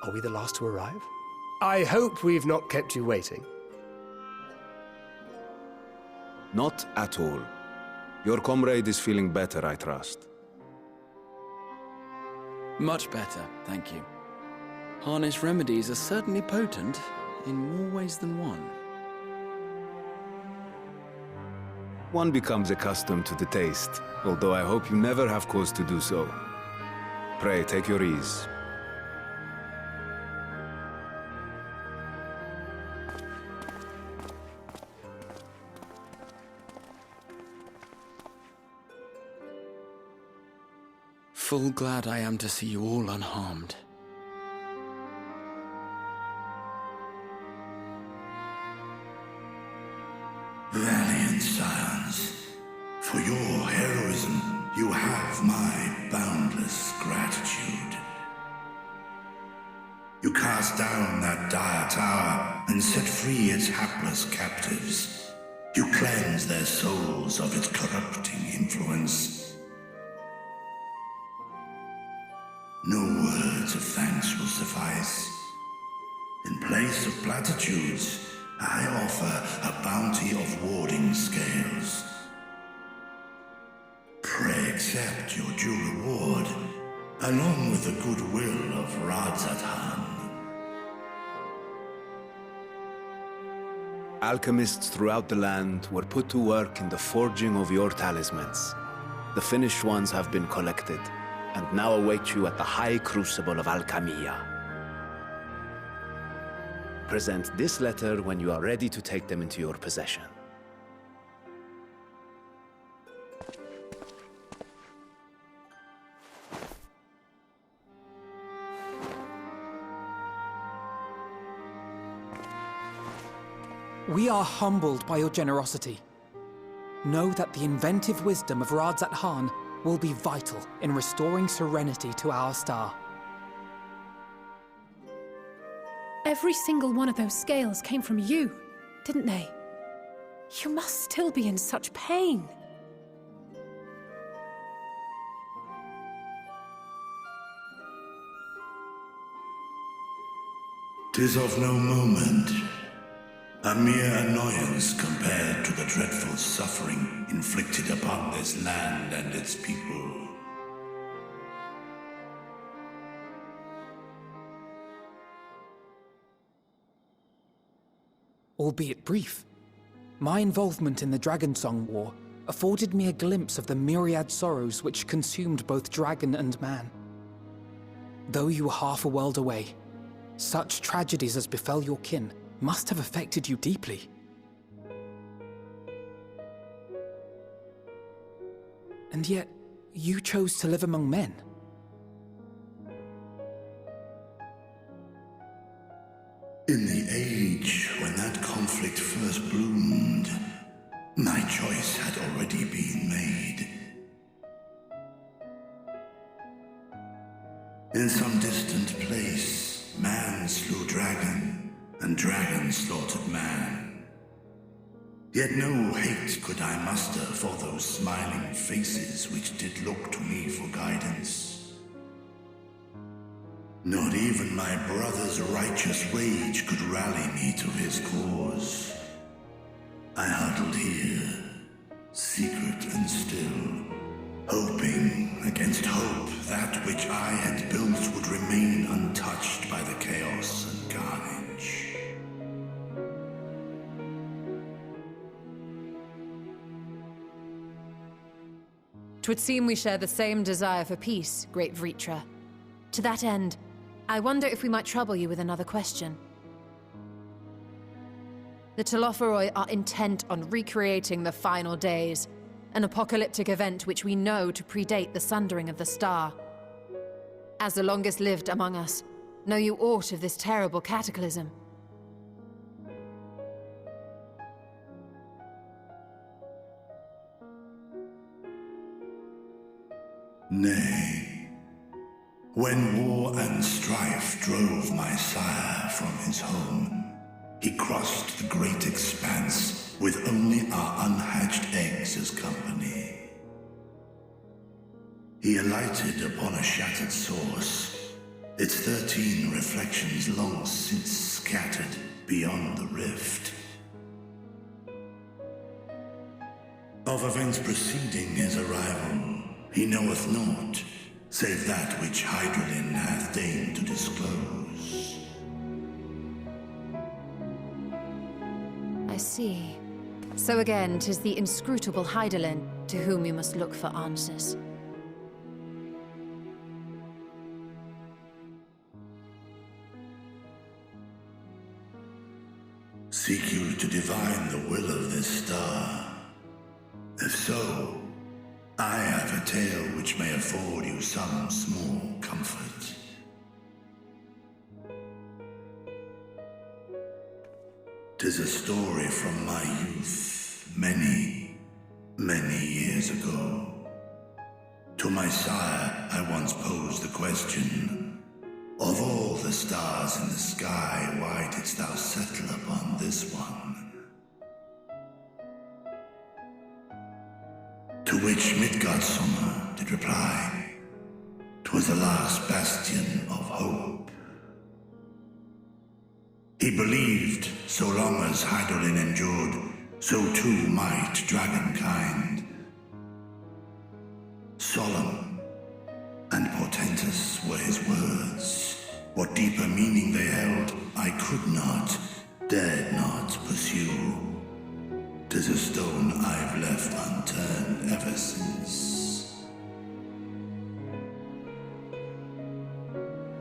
Are we the last to arrive? I hope we've not kept you waiting. Not at all. Your comrade is feeling better, I trust. Much better, thank you. Harnish remedies are certainly potent, in more ways than one. One becomes accustomed to the taste, although I hope you never have cause to do so. Pray, take your ease. Full glad I am to see you all unharmed. Valiant scions, for your heroism, you have my boundless gratitude. You cast down that dire tower and set free its hapless captives. You cleanse their souls of its corrupting influence. No words of thanks will suffice. In place of platitudes, I offer a bounty of warding scales. Pray accept your due reward, along with the goodwill of Radzatan. Alchemists throughout the land were put to work in the forging of your talismans. The finished ones have been collected, and now await you at the High Crucible of Alchemia. Present this letter when you are ready to take them into your possession. We are humbled by your generosity. Know that the inventive wisdom of Radzatan will be vital in restoring serenity to our star. Every single one of those scales came from you, didn't they? You must still be in such pain. 'Tis of no moment. A mere annoyance compared to the dreadful suffering inflicted upon this land and its people. Albeit brief, my involvement in the Dragonsong War afforded me a glimpse of the myriad sorrows which consumed both dragon and man. Though you were half a world away, such tragedies as befell your kin must have affected you deeply. And yet, you chose to live among men. In the age when that conflict first bloomed, my choice had already been made. In some distant place, man slew dragon, and dragon slaughtered man. Yet no hate could I muster for those smiling faces which did look to me for guidance. Not even my brother's righteous rage could rally me to his cause. I huddled here, secret and still, hoping against hope that which I had built would remain untouched by the chaos and carnage. Twould seem we share the same desire for peace, great Vritra. To that end, I wonder if we might trouble you with another question. The Telophoroi are intent on recreating the final days, an apocalyptic event which we know to predate the sundering of the star. As the longest lived among us, know you aught of this terrible cataclysm? Nay. When war and strife drove my sire from his home, he crossed the great expanse with only our unhatched eggs as company. He alighted upon a shattered source, its 13 reflections long since scattered beyond the rift. Of events preceding his arrival, he knoweth naught, save that which Hydralin hath deigned to disclose. I see. So again, 'tis the inscrutable Hydaelyn to whom we must look for answers. Seek you to divine the will of this star? If so, I have a tale which may afford you some small comfort. Tis a story from my youth, many, many years ago. To my sire, I once posed the question, of all the stars in the sky, why didst thou settle upon this one? To which Midgardsummer did reply, 'twas the last bastion of hope. He believed so long as Hydaelyn endured, so too might dragonkind. Solemn and portentous were his words. What deeper meaning they held, I could not, dared not pursue. 'Tis a stone I've left unturned ever since.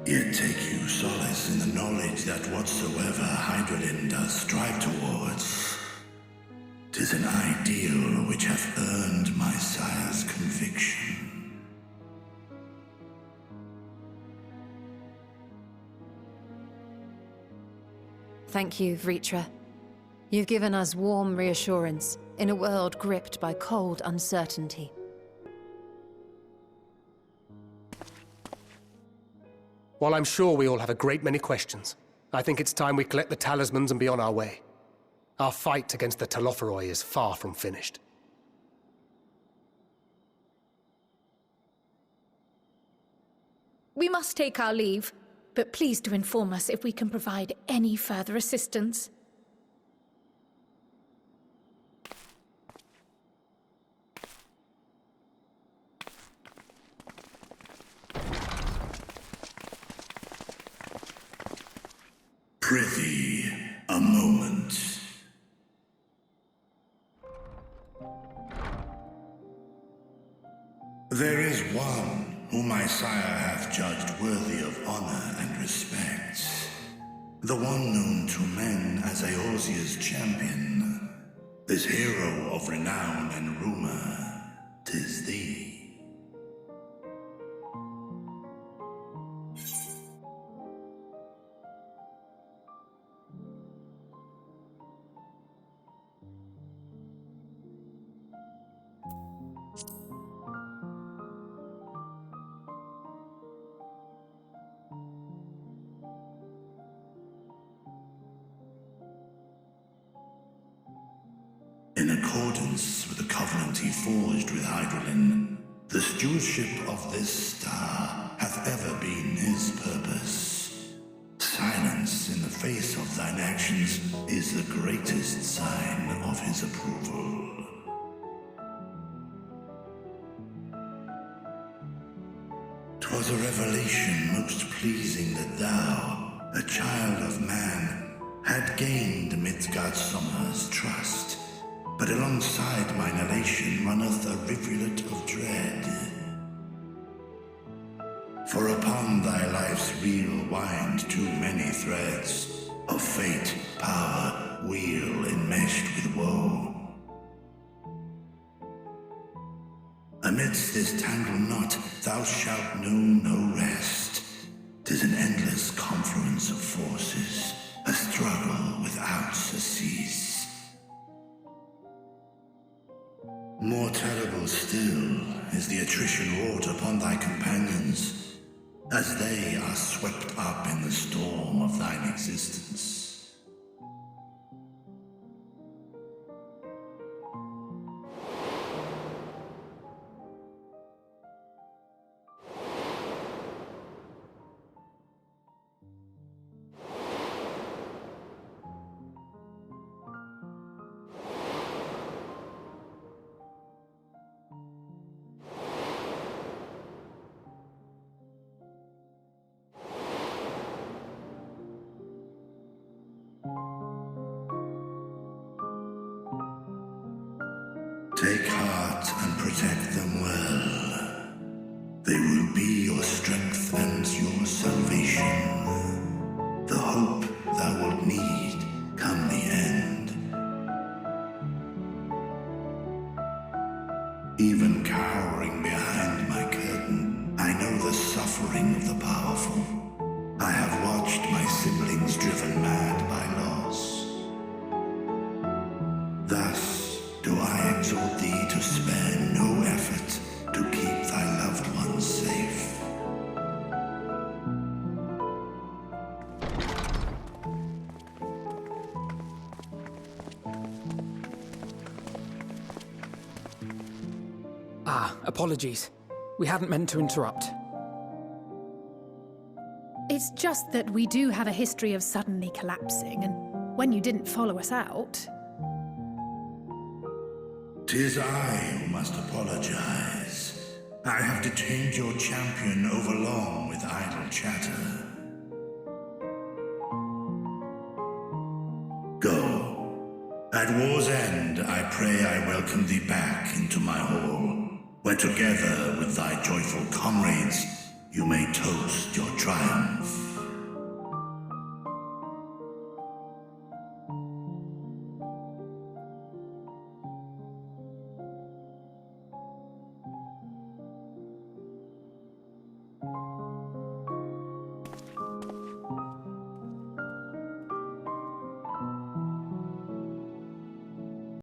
Yet take you solace in the knowledge that whatsoever Hydralyn does strive towards, 'tis an ideal which hath earned my sire's conviction. Thank you, Vritra. You've given us warm reassurance in a world gripped by cold uncertainty. While I'm sure we all have a great many questions, I think it's time we collect the talismans and be on our way. Our fight against the Telophoroi is far from finished. We must take our leave, but please do inform us if we can provide any further assistance. Prithee, a moment. There is one whom my sire hath judged worthy of honor and respect. The one known to men as Eorzea's champion. This hero of renown and rumor, 'tis thee. In accordance with the covenant he forged with Hydralyn, the stewardship of this star hath ever been his purpose. Silence in the face of thine actions is the greatest sign of his approval. 'Twas a revelation most pleasing that thou, a child of man, had gained Midgardsummer's trust. But alongside mine elation runneth a rivulet of dread. For upon thy life's reel wind too many threads of fate, power, wheel enmeshed with woe. Amidst this tangled knot thou shalt know no rest. 'Tis an endless confluence of forces, a struggle without surcease. More terrible still is the attrition wrought upon thy companions, as they are swept up in the storm of thine existence. Take heart and protect them well. They will be your strength and your salvation. The hope thou wilt need come the end. Even cowering behind my curtain, I know the suffering of the powerful. I have watched my siblings driven mad by loss. Thus do I exhort thee to spare no effort to keep thy loved ones safe. Apologies. We hadn't meant to interrupt. It's just that we do have a history of suddenly collapsing, and when you didn't follow us out... 'Tis I who must apologize. I have detained your champion overlong with idle chatter. Go. At war's end, I pray I welcome thee back into my hall, where together with thy joyful comrades, you may toast your triumph.